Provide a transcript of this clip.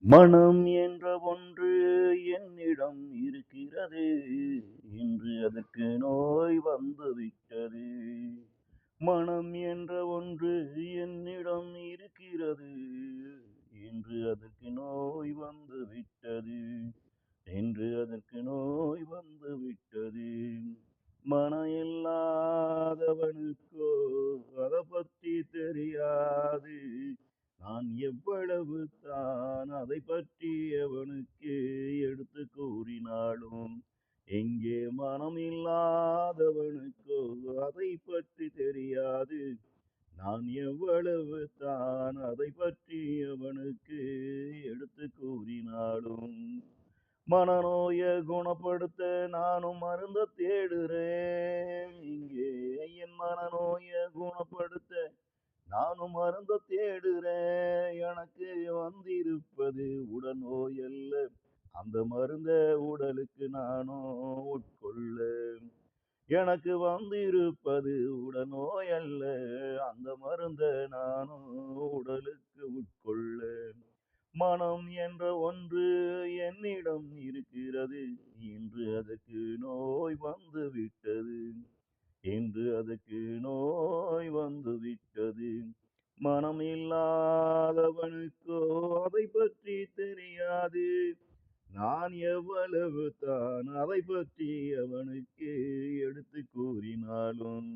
மனம் என்ற ஒன்று என்னிடம் இருக்கிறது. இன்று அதற்கு நோய் வந்துவிட்டது. மனம் என்ற ஒன்று என்னிடம் இருக்கிறது. இன்று அதற்கு நோய் வந்துவிட்டது. இன்று அதற்கு நோய் வந்துவிட்டது. மனம் இல்லாதவனுக்கோ அதைப் பற்றி தெரியாது. நான் எவ்வளவு தான் அதைப் பற்றி அவனுக்கு எடுத்துக் கூறினாலும், எங்கே மனம் இல்லாதவனுக்கோ அதைப் பற்றி தெரியாது. நான் எவ்வளவு தான் அதைப் பற்றி அவனுக்கு எடுத்துக் கூறினாலும், மனநோய குணப்படுத்த நானும் மருந்த தேடுறேன். இங்கே என் மனநோய குணப்படுத்த நானும் மருந்த தேடுறேன். எனக்கு வந்திருப்பது உடல்நோய் அல்ல. அந்த மருந்த உடலுக்கு நானும் உட்கொள்ள. எனக்கு வந்திருப்பது உடல்நோய் அல்ல. அந்த மருந்த நானும் உடலுக்கு உட்கொள்ள. மனம் என்ற ஒன்று என்னிடம் இருக்கிறது. இன்று அதற்கு நோய் வந்துவிட்டது. இன்று அதற்கு நோய் வந்துவிட்டது. மனம் இல்லாதவனுக்கோ அதைப் பற்றி தெரியாது. நான் எவ்வளவு தான் அதைப் பற்றி அவனுக்கு எடுத்துக் கூறினாலும்